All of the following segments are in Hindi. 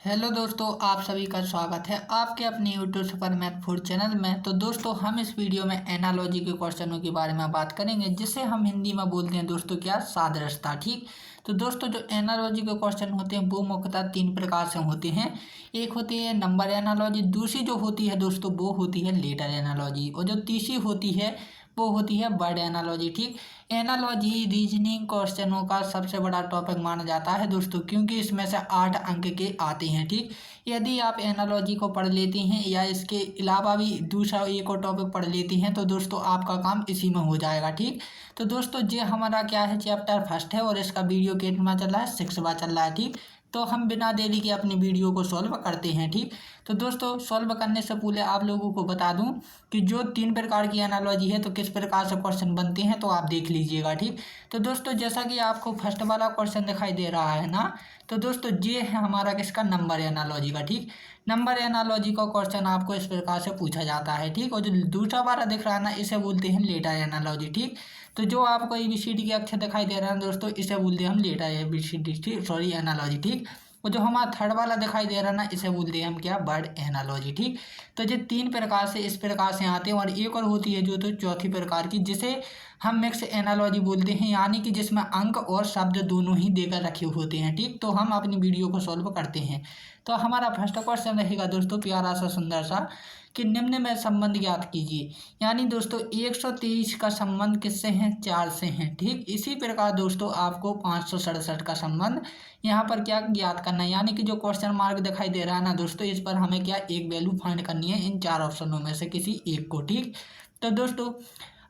हेलो दोस्तों, आप सभी का स्वागत है आपके अपने YouTube super math food channel में। तो दोस्तों, हम इस वीडियो में एनालॉजी के क्वेश्चनों के बारे में बात करेंगे, जिसे हम हिंदी में बोलते हैं दोस्तों क्या, सादृश्यता। ठीक। तो दोस्तों, जो एनालॉजी के क्वेश्चन होते हैं वो मुख्यतः तीन प्रकार से होते हैं। एक होती है नंबर एनालॉजी, दूसरी जो होती है दोस्तों वो होती है लेटर एनालॉजी, और जो तीसरी होती है वो होती है वर्ड एनालॉजी। ठीक। एनालॉजी रीजनिंग क्वेश्चनों का सबसे बड़ा टॉपिक माना जाता है दोस्तों, क्योंकि इसमें से 8 अंक के आते हैं। ठीक। यदि आप एनालॉजी को पढ़ लेते हैं या इसके अलावा भी दूसरा एक और टॉपिक पढ़ लेते हैं तो दोस्तों आपका काम इसी में हो जाएगा। ठीक। तो दोस्तों, ये हमारा क्या है, चैप्टर फर्स्ट है और इसका वीडियो कितना चल रहा है, 6वां चल रहा है। ठीक। तो हम बिना देरी के अपनी वीडियो को सॉल्व करते हैं। ठीक। तो दोस्तों, सॉल्व करने से पहले आप लोगों को बता दूं कि जो तीन प्रकार की एनालॉजी है तो किस प्रकार से क्वेश्चन बनते हैं तो आप देख लीजिएगा। ठीक। तो दोस्तों, जैसा कि आपको फर्स्ट वाला क्वेश्चन दिखाई दे रहा है ना, तो दोस्तों ये है हमारा किसका, नंबर एनालॉजी का। ठीक। नंबर एनालॉजी का क्वेश्चन आपको इस प्रकार से पूछा जाता है। ठीक। और जो दूसरा वाला दिख रहा है ना, इसे बोलते हैं लेटर एनालॉजी। ठीक। तो जो आपको ABCD के अक्षर दिखाई दे रहा है दोस्तों, इसे बोलते हैं हम लेटर ABCD, सॉरी, एनालॉजी। ठीक। और जो हमारा थर्ड वाला दिखाई दे रहा है ना, इसे बोलते हैं हम क्या, वर्ड एनालॉजी। ठीक। तो ये तीन प्रकार से इस प्रकार से आते हैं, और एक और होती है जो तो चौथी प्रकार की, जिसे हम मिक्स एनालॉजी बोलते हैं, यानी कि जिसमें अंक और शब्द दोनों ही देकर रखे होते हैं। ठीक। तो हम अपनी वीडियो को सॉल्व करते हैं। तो हमारा फर्स्ट क्वेश्चन रहेगा दोस्तों प्यारा सा सुंदर सा, कि निम्न में संबंध ज्ञात कीजिए। यानी दोस्तों 123 का संबंध किससे है, 4 से है। ठीक। इसी प्रकार दोस्तों आपको 567 का संबंध यहाँ पर क्या ज्ञात करना है, यानी कि जो क्वेश्चन मार्क दिखाई दे रहा है ना दोस्तों, इस पर हमें क्या एक वैल्यू फाइंड करनी है इन 4 ऑप्शनों में से किसी एक को। ठीक। तो दोस्तों,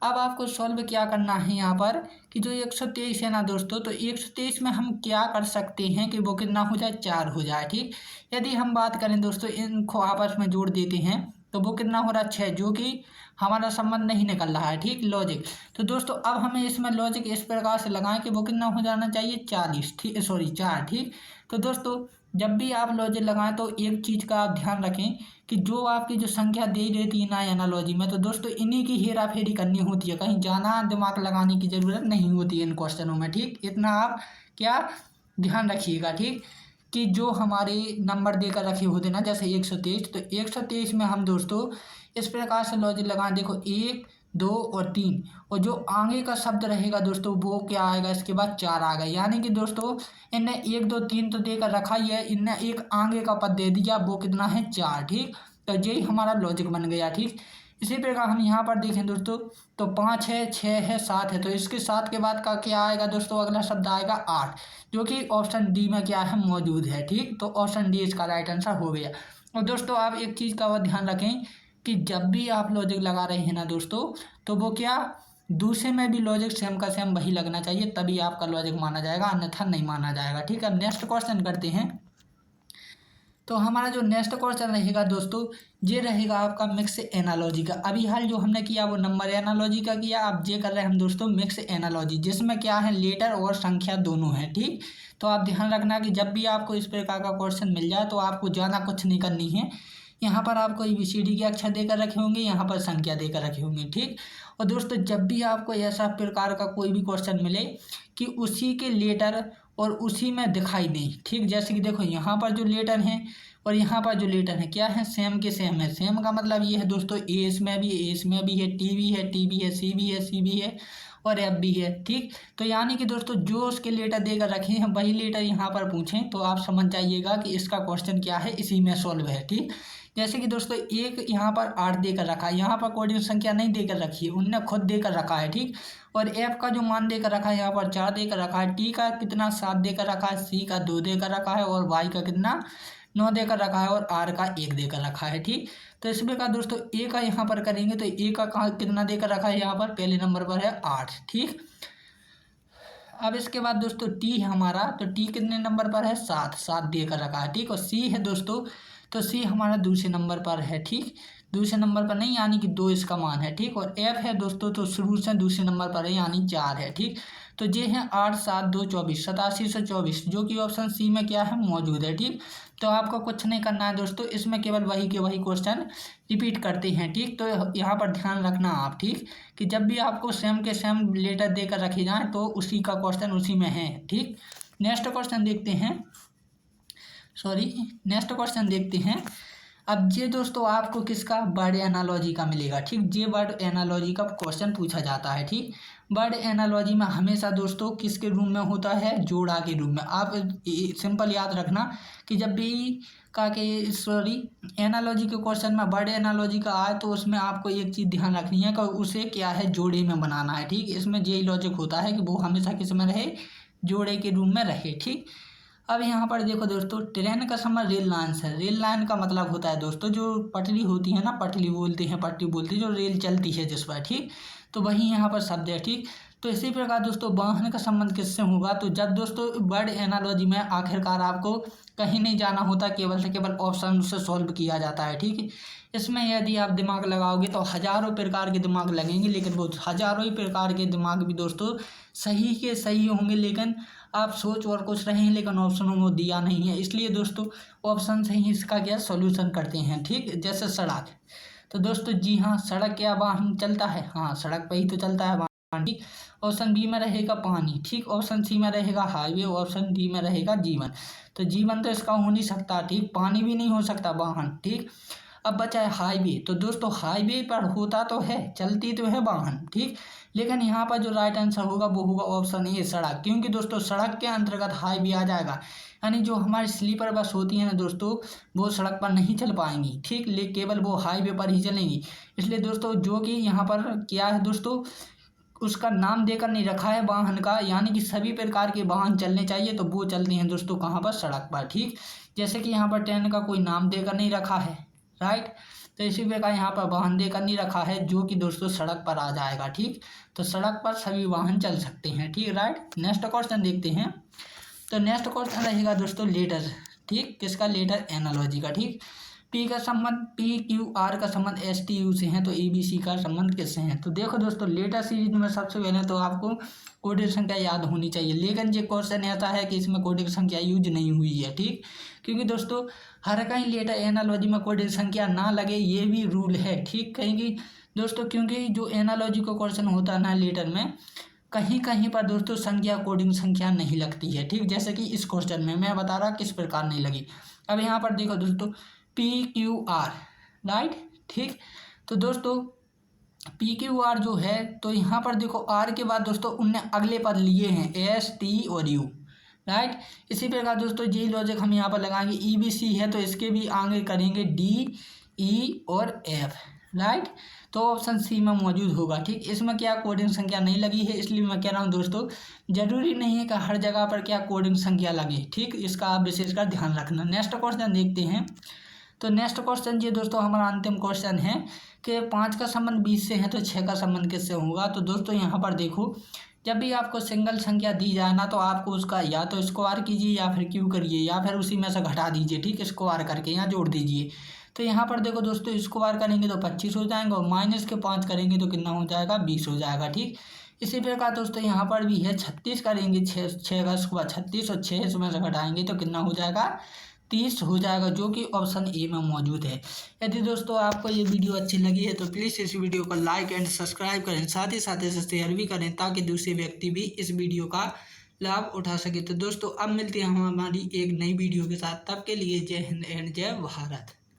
अब आपको सॉल्व क्या करना है यहाँ पर, कि जो 123 है ना दोस्तों, तो 123 में हम क्या कर सकते हैं कि वो कितना हो जाए, 4 हो जाए। ठीक। यदि हम बात करें दोस्तों, इनको आपस में जोड़ देते हैं तो वो कितना हो रहा है, 6, जो कि हमारा संबंध नहीं निकल रहा है। ठीक। लॉजिक। तो दोस्तों अब हमें इसमें लॉजिक इस प्रकार से लगाएं कि वो कितना हो जाना चाहिए, 40। ठीक, सॉरी 4। ठीक। तो दोस्तों जब भी आप लॉजिक लगाएं तो एक चीज़ का आप ध्यान रखें कि जो आपकी जो संख्या दे देती है ना एनालॉजी में, तो दोस्तों इन्हीं की हेरा फेरी करनी होती है, कहीं ज़्यादा दिमाग लगाने की ज़रूरत नहीं होती है इन क्वेश्चनों में। ठीक। इतना आप क्या ध्यान रखिएगा। ठीक। कि जो हमारे नंबर देकर रखे होते ना, जैसे 123, तो 123 में हम दोस्तों इस प्रकार से लॉजिक लगाएं, देखो 1 2 और 3, और जो आगे का शब्द रहेगा दोस्तों वो क्या आएगा, इसके बाद 4 आ गए। यानी कि दोस्तों इनने 1 2 3 तो देकर रखा ही है, इनने एक आगे का पद दे दिया, वो कितना है, 4। ठीक। तो यही हमारा लॉजिक बन गया। ठीक। इसी प्रकार हम यहाँ पर देखें दोस्तों, तो 5 है, 6 है, 7 है, तो इसके 7 के बाद का क्या आएगा दोस्तों, अगला शब्द आएगा 8, जो कि ऑप्शन डी में क्या है, मौजूद है। ठीक। तो ऑप्शन डी इसका राइट आंसर हो गया। और दोस्तों आप एक चीज़ का ध्यान रखें कि जब भी आप लॉजिक लगा रहे हैं ना दोस्तों, तो वो क्या, दूसरे में भी लॉजिक सेम का सेम वही लगना चाहिए, तभी आपका लॉजिक माना जाएगा, अन्यथा नहीं माना जाएगा। ठीक है। अब नेक्स्ट क्वेश्चन करते हैं। तो हमारा जो नेक्स्ट क्वेश्चन रहेगा दोस्तों, ये रहेगा आपका मिक्स एनालॉजी का। अभी हाल जो हमने किया वो नंबर एनालॉजी का किया, अब ये कर रहे हैं हम दोस्तों मिक्स एनालॉजी, जिसमें क्या है, लेटर और संख्या दोनों है। ठीक। तो आप ध्यान रखना कि जब भी आपको इस प्रकार का क्वेश्चन मिल जाए तो आपको ज़्यादा कुछ नहीं करनी है। यहाँ पर आपको ABCD के अक्षर देकर रखे होंगे, यहाँ पर संख्या देकर रखे होंगे। ठीक। और दोस्तों जब भी आपको ऐसा प्रकार का कोई भी क्वेश्चन मिले कि उसी के लेटर और उसी में दिखाई नहीं, ठीक, जैसे कि देखो यहाँ पर जो लेटर हैं और यहाँ पर जो लेटर है क्या है, सेम के सेम है। सेम का मतलब ये है दोस्तों, ए इसमें भी, ए इसमें भी है, टी भी है, टी भी है, सी भी है, सी भी है, और एफ भी है। ठीक। तो यानी कि दोस्तों जो उसके लेटर देकर रखे हैं वही लेटर यहाँ पर पूछें तो आप समझ जाइएगा कि इसका क्वेश्चन क्या है, इसी में सॉल्व है। ठीक। जैसे कि दोस्तों एक यहाँ पर 8 देकर रखा है, यहाँ पर कोई संख्या नहीं देकर रखी है, उनने खुद देकर रखा है। ठीक। और एफ का जो मान देकर रखा है यहाँ पर 4 देकर रखा है, टी का कितना 7 देकर रखा है, सी का 2 देकर रखा है, और वाई का कितना 9 देकर रखा है, और आर का 1 देकर रखा है। ठीक। तो इसमें का दोस्तों ए का यहाँ पर करेंगे तो ए का कहाँ कितना देकर रखा है, यहाँ पर पहले नंबर पर है 8। ठीक। अब इसके बाद दोस्तों टी हमारा, तो टी कितने नंबर पर है, 7 देकर रखा है। ठीक। और सी है दोस्तों, तो सी हमारा दूसरे नंबर पर है। ठीक। दूसरे नंबर पर नहीं, यानी कि 2 इसका मान है। ठीक। और एफ है दोस्तों, तो शुरू से दूसरे नंबर पर है, यानी 4 है। ठीक। तो ये है 8 7 2 24, 87 से 24, जो कि ऑप्शन सी में क्या है, मौजूद है। ठीक। तो आपको कुछ नहीं करना है दोस्तों, इसमें केवल वही के वही क्वेश्चन रिपीट करते हैं। ठीक। तो यहाँ पर ध्यान रखना आप, ठीक, कि जब भी आपको सेम के सेम लेटर देकर रखे जाएँ तो उसी का क्वेश्चन उसी में है। ठीक। नेक्स्ट क्वेश्चन देखते हैं। नेक्स्ट क्वेश्चन देखते हैं। अब ये दोस्तों आपको किसका, वर्ड एनालॉजी का मिलेगा। ठीक, ये वर्ड एनालॉजी का क्वेश्चन पूछा जाता है। ठीक, वर्ड एनालॉजी में हमेशा दोस्तों किसके रूप में होता है, जोड़ा के रूप में। आप सिंपल याद रखना कि जब भी एनालॉजी के क्वेश्चन में वर्ड एनालॉजी का आए तो उसमें आपको एक चीज़ ध्यान रखनी है कि उसे क्या है, जोड़े में बनाना है। ठीक, इसमें यही लॉजिक होता है कि वो हमेशा किस में रहे, जोड़े के रूप में रहे। ठीक, अब यहाँ पर देखो दोस्तों, ट्रेन का समय रेल लाइन से। रेल लाइन का मतलब होता है दोस्तों जो पटरी होती है ना, पटरी बोलते हैं, पटरी बोलते हैं, जो रेल चलती है जिस पर। ठीक, तो वही यहाँ पर शब्द है। ठीक, तो इसी प्रकार दोस्तों वाहन का संबंध किससे होगा, तो जब दोस्तों वर्ड एनालॉजी में आखिरकार आपको कहीं नहीं जाना होता, केवल से केवल ऑप्शन से सॉल्व किया जाता है। ठीक, इसमें यदि आप दिमाग लगाओगे तो हजारों प्रकार के दिमाग लगेंगे, लेकिन वो हजारों ही प्रकार के दिमाग भी दोस्तों सही के सही होंगे, लेकिन आप सोच और कुछ रहे हैं, लेकिन ऑप्शनों में दिया नहीं है। इसलिए दोस्तों ऑप्शन से ही इसका क्या सॉल्यूशन करते हैं। ठीक, जैसे सड़क, तो दोस्तों जी हाँ, सड़क क्या वाहन चलता है, हाँ सड़क पर ही तो चलता है वाहन। ठीक, ऑप्शन बी में रहेगा पानी। ठीक, ऑप्शन सी में रहेगा हाईवे, ऑप्शन डी में रहेगा जीवन। तो जीवन तो इसका हो नहीं सकता। ठीक, पानी भी नहीं हो सकता वाहन। ठीक, अब बचा है हाईवे। तो दोस्तों हाईवे पर होता तो है, चलती तो है वाहन। ठीक, लेकिन यहाँ पर जो राइट आंसर होगा वो होगा ऑप्शन ए, सड़क। क्योंकि दोस्तों सड़क के अंतर्गत हाईवे आ जाएगा, यानी जो हमारी स्लीपर बस होती है ना दोस्तों, वो सड़क पर नहीं चल पाएंगी। ठीक, लेकिन केवल वो हाईवे पर ही चलेंगी। इसलिए दोस्तों जो कि यहाँ पर क्या है दोस्तों, उसका नाम देकर नहीं रखा है वाहन का, यानी कि सभी प्रकार के वाहन चलने चाहिए तो वो चलते हैं दोस्तों कहाँ पर, सड़क पर। ठीक, जैसे कि यहाँ पर ट्रेन का कोई नाम देकर नहीं रखा है, राइट, तो इसी प्रकार यहाँ पर वाहन देकर नहीं रखा है, जो कि दोस्तों सड़क पर आ जाएगा। ठीक, तो सड़क पर सभी वाहन चल सकते हैं। ठीक, राइट। नेक्स्ट क्वेश्चन देखते हैं। तो नेक्स्ट क्वेश्चन रहेगा दोस्तों लेटर। ठीक, किसका, लेटर एनालॉजी का। ठीक, पी का संबंध पी क्यू आर का संबंध एस टी यू से है, तो ए बी सी का संबंध किससे है। तो देखो दोस्तों लेटर सीरीज में सबसे पहले तो आपको कोडिंग संख्या याद होनी चाहिए, लेकिन ये क्वेश्चन ऐसा है कि इसमें कोडिंग संख्या यूज नहीं हुई है। ठीक, क्योंकि दोस्तों हर कहीं लेटर एनालॉजी में कोडिंग संख्या ना लगे, ये भी रूल है। ठीक, कहीं की दोस्तों, क्योंकि जो एनालॉजी का क्वेश्चन होता है ना लेटर में, कहीं कहीं पर दोस्तों संख्या, कोडिंग संख्या नहीं लगती है। ठीक, जैसे कि इस क्वेश्चन में मैं बता रहा किस प्रकार नहीं लगी। अब यहाँ पर देखो दोस्तों पी क्यू आर, राइट। ठीक, तो दोस्तों पी क्यू आर जो है, तो यहाँ पर देखो आर के बाद दोस्तों उनने अगले पद लिए हैं एस टी और यू, राइट। इसी प्रकार दोस्तों यही लॉजिक हम यहाँ पर लगाएंगे, ई बी सी है तो इसके भी आगे करेंगे डी ई और एफ, राइट। तो ऑप्शन सी में मौजूद होगा। ठीक, इसमें क्या कोडिंग संख्या नहीं लगी है, इसलिए मैं कह रहा हूँ दोस्तों जरूरी नहीं है कि हर जगह पर क्या कोडिंग संख्या लगे। ठीक, इसका आप विशेषकर ध्यान रखना। नेक्स्ट क्वेश्चन देखते हैं। तो नेक्स्ट क्वेश्चन ये दोस्तों हमारा अंतिम क्वेश्चन है कि 5 का संबंध 20 से है तो 6 का संबंध किससे होगा। तो दोस्तों यहाँ पर देखो, जब भी आपको सिंगल संख्या दी जाए ना, तो आपको उसका या तो स्क्वायर कीजिए या फिर क्यू करिए या फिर उसी में से घटा दीजिए। ठीक, स्क्वायर करके यहाँ जोड़ दीजिए। तो यहाँ पर देखो दोस्तों स्क्वायर करेंगे तो 25 हो जाएंगे और माइनस के 5 करेंगे तो कितना हो जाएगा, 20 हो जाएगा। ठीक, इसी प्रकार दोस्तों यहाँ पर भी है 36 करेंगे, 6 का स्क्वायर 36 और 6 इसमें से घटाएंगे तो कितना हो जाएगा, 30 हो जाएगा, जो कि ऑप्शन ए में मौजूद है। यदि दोस्तों आपको ये वीडियो अच्छी लगी है तो प्लीज़ इस वीडियो को लाइक एंड सब्सक्राइब करें, साथ ही साथ इसे शेयर भी करें ताकि दूसरे व्यक्ति भी इस वीडियो का लाभ उठा सके। तो दोस्तों अब मिलते हैं हम हमारी एक नई वीडियो के साथ, तब के लिए जय हिंद एंड जय भारत।